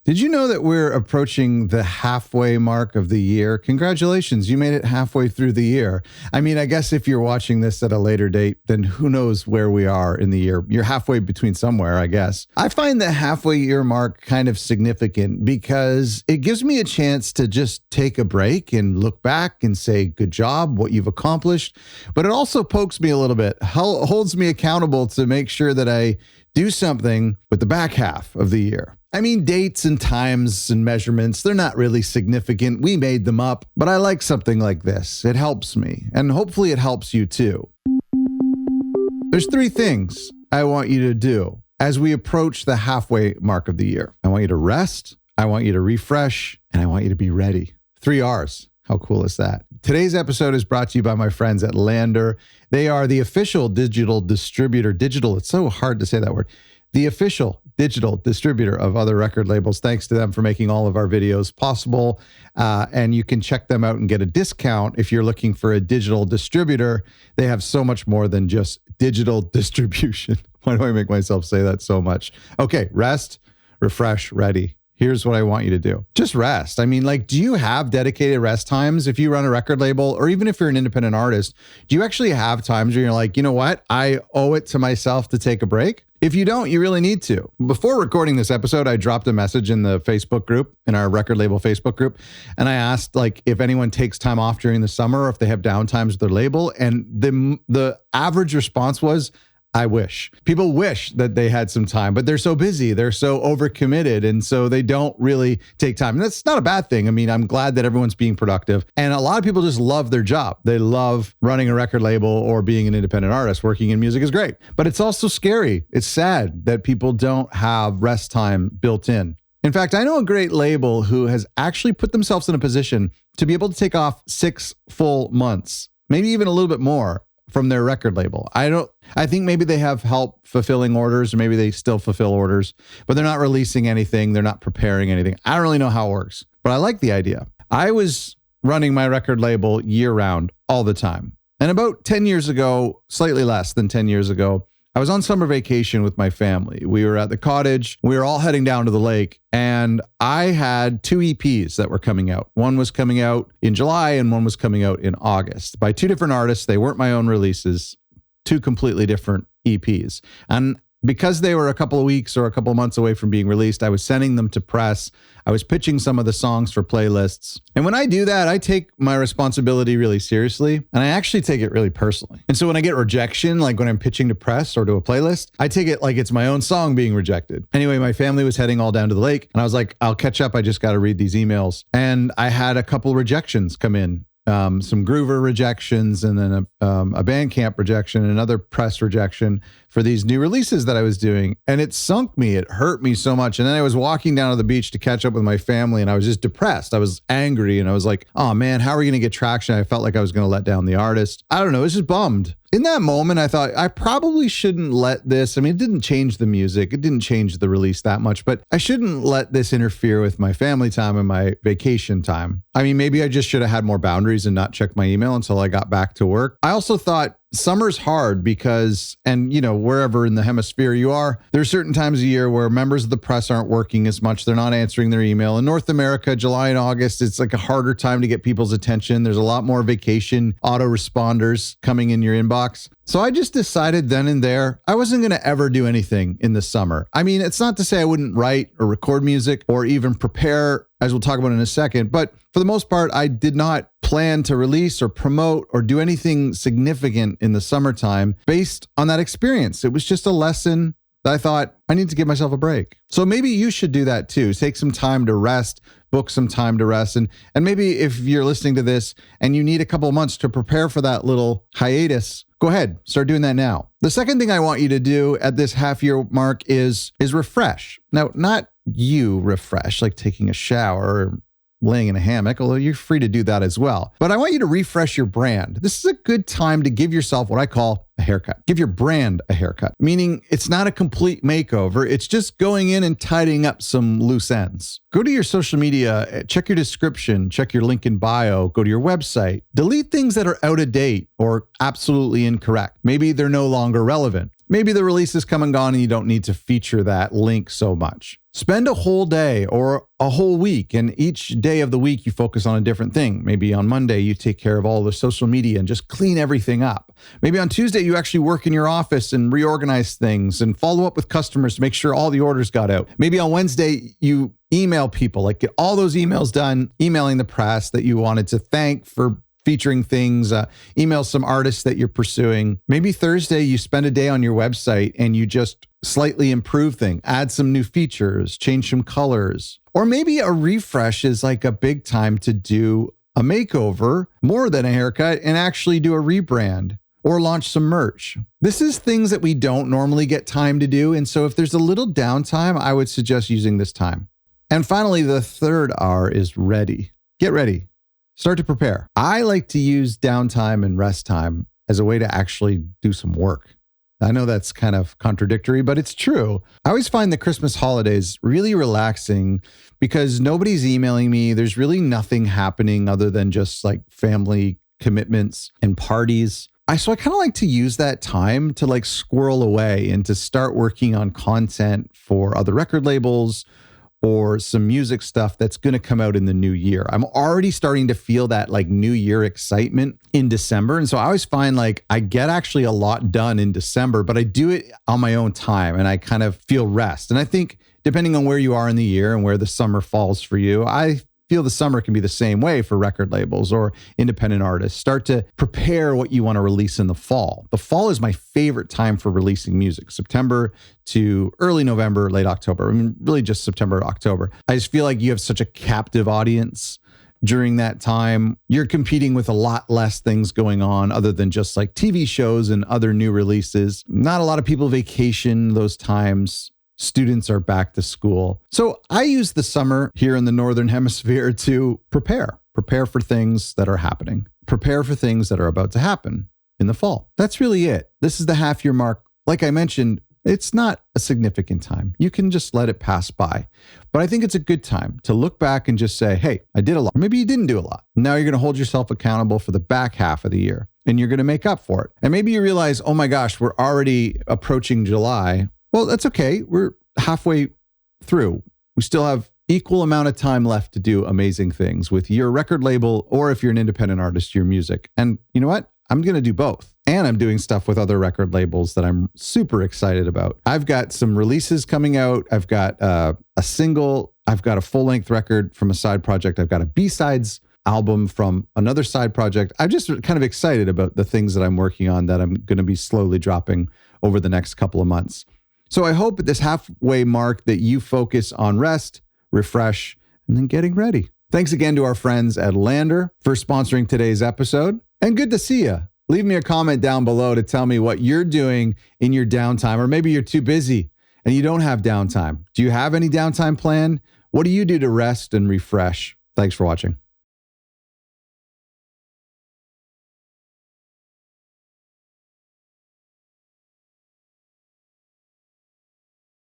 Did you know that we're approaching the halfway mark of the year? Congratulations, you made it halfway through the year. I mean, I guess if you're watching this at a later date, then who knows where we are in the year. You're halfway between somewhere, I guess. I find the halfway year mark kind of significant because it gives me a chance to just take a break and look back and say, good job, what you've accomplished. But it also pokes me a little bit, holds me accountable to make sure that I do something with the back half of the year. I mean, dates and times and measurements, they're not really significant. We made them up, but I like something like this. It helps me, and hopefully it helps you too. There's 3 things I want you to do as we approach the halfway mark of the year. I want you to rest, I want you to refresh, and I want you to be ready. 3 R's. How cool is that? Today's episode is brought to you by my friends at Lander. They are the official digital distributor. It's so hard to say that word. The official digital distributor of other record labels. Thanks to them for making all of our videos possible. And you can check them out and get a discount if you're looking for a digital distributor. They have so much more than just digital distribution. Why do I make myself say that so much? Okay, rest, refresh, ready. Here's what I want you to do. Just rest. I mean, do you have dedicated rest times if you run a record label, or even if you're an independent artist? Do you actually have times where you're like, you know what? I owe it to myself to take a break? If you don't, you really need to. Before recording this episode, I dropped a message in the Facebook group, in our record label Facebook group, and I asked if anyone takes time off during the summer or if they have downtimes with their label, and the average response was, I wish. People wish that they had some time, but they're so busy, they're so overcommitted, and so they don't really take time. And that's not a bad thing. I mean, I'm glad that everyone's being productive. And a lot of people just love their job. They love running a record label or being an independent artist. Working in music is great, but it's also scary. It's sad that people don't have rest time built in. In fact, I know a great label who has actually put themselves in a position to be able to take off 6 full months, maybe even a little bit more, from their record label. I think maybe they have help fulfilling orders, or maybe they still fulfill orders, but they're not releasing anything. They're not preparing anything. I don't really know how it works, but I like the idea. I was running my record label year round all the time. And about 10 years ago, slightly less than 10 years ago, I was on summer vacation with my family. We were at the cottage. We were all heading down to the lake, and I had 2 EPs that were coming out. One was coming out in July and one was coming out in August by 2 different artists. They weren't my own releases, 2 completely different EPs. And because they were a couple of weeks or a couple of months away from being released, I was sending them to press. I was pitching some of the songs for playlists. And when I do that, I take my responsibility really seriously, and I actually take it really personally. And so when I get rejection, like when I'm pitching to press or to a playlist, I take it like it's my own song being rejected. Anyway, my family was heading all down to the lake, and I was like, I'll catch up. I just got to read these emails. And I had a couple rejections come in. Some Groover rejections, and then a Bandcamp rejection, and another press rejection for these new releases that I was doing. And it sunk me. It hurt me so much. And then I was walking down to the beach to catch up with my family, and I was just depressed. I was angry, and I was like, oh man, how are we going to get traction? I felt like I was going to let down the artist. I don't know. I was just bummed. In that moment, I thought I probably shouldn't let this. I mean, it didn't change the music. It didn't change the release that much, but I shouldn't let this interfere with my family time and my vacation time. I mean, maybe I just should have had more boundaries and not check my email until I got back to work. I also thought summer's hard because, and wherever in the hemisphere you are, there's certain times of year where members of the press aren't working as much. They're not answering their email. In North America, July and August, it's like a harder time to get people's attention. There's a lot more vacation autoresponders coming in your inbox. So I just decided then and there, I wasn't going to ever do anything in the summer. I mean, it's not to say I wouldn't write or record music or even prepare, as we'll talk about in a second, but for the most part, I did not plan to release or promote or do anything significant in the summertime based on that experience. It was just a lesson that I thought I need to give myself a break. So maybe you should do that too. Take some time to rest, book some time to rest. And maybe if you're listening to this and you need a couple of months to prepare for that little hiatus, go ahead, start doing that now. The second thing I want you to do at this half-year mark is refresh. Now, not you refresh, like taking a shower or laying in a hammock, although you're free to do that as well. But I want you to refresh your brand. This is a good time to give yourself what I call a haircut. Give your brand a haircut, meaning it's not a complete makeover. It's just going in and tidying up some loose ends. Go to your social media, check your description, check your link in bio, go to your website, delete things that are out of date or absolutely incorrect. Maybe they're no longer relevant. Maybe the release is come and gone and you don't need to feature that link so much. Spend a whole day or a whole week, and each day of the week you focus on a different thing. Maybe on Monday you take care of all the social media and just clean everything up. Maybe on Tuesday you actually work in your office and reorganize things and follow up with customers to make sure all the orders got out. Maybe on Wednesday you email people, like get all those emails done, emailing the press that you wanted to thank for featuring things, email some artists that you're pursuing. Maybe Thursday you spend a day on your website and you just slightly improve things, add some new features, change some colors. Or maybe a refresh is like a big time to do a makeover, more than a haircut, and actually do a rebrand or launch some merch. This is things that we don't normally get time to do. And so if there's a little downtime, I would suggest using this time. And finally, the third R is ready. Get ready. Start to prepare. I like to use downtime and rest time as a way to actually do some work. I know that's kind of contradictory, but it's true. I always find the Christmas holidays really relaxing because nobody's emailing me. There's really nothing happening other than just like family commitments and parties. So I kind of like to use that time to like squirrel away and to start working on content for other record labels or some music stuff that's going to come out in the new year. I'm already starting to feel that like new year excitement in December. And so I always find like I get actually a lot done in December, but I do it on my own time and I kind of feel rest. And I think depending on where you are in the year and where the summer falls for you, I feel the summer can be the same way for record labels or independent artists. Start to prepare what you want to release in the fall. The fall is my favorite time for releasing music. September to early November, late October. I mean, really just September, October. I just feel like you have such a captive audience during that time. You're competing with a lot less things going on other than just like TV shows and other new releases. Not a lot of people vacation those times. Students are back to school. So I use the summer here in the Northern Hemisphere to prepare for things that are happening, prepare for things that are about to happen in the fall. That's really it. This is the half year mark. Like I mentioned, it's not a significant time. You can just let it pass by. But I think it's a good time to look back and just say, hey, I did a lot. Maybe you didn't do a lot. Now you're going to hold yourself accountable for the back half of the year and you're going to make up for it. And maybe you realize, oh my gosh, we're already approaching July. Well, that's okay. We're halfway through. We still have equal amount of time left to do amazing things with your record label, or if you're an independent artist, your music. And you know what? I'm going to do both. And I'm doing stuff with other record labels that I'm super excited about. I've got some releases coming out. I've got a single. I've got a full-length record from a side project. I've got a B-sides album from another side project. I'm just kind of excited about the things that I'm working on that I'm going to be slowly dropping over the next couple of months. So I hope at this halfway mark that you focus on rest, refresh, and then getting ready. Thanks again to our friends at Lander for sponsoring today's episode. And good to see you. Leave me a comment down below to tell me what you're doing in your downtime, or maybe you're too busy and you don't have downtime. Do you have any downtime planned? What do you do to rest and refresh? Thanks for watching.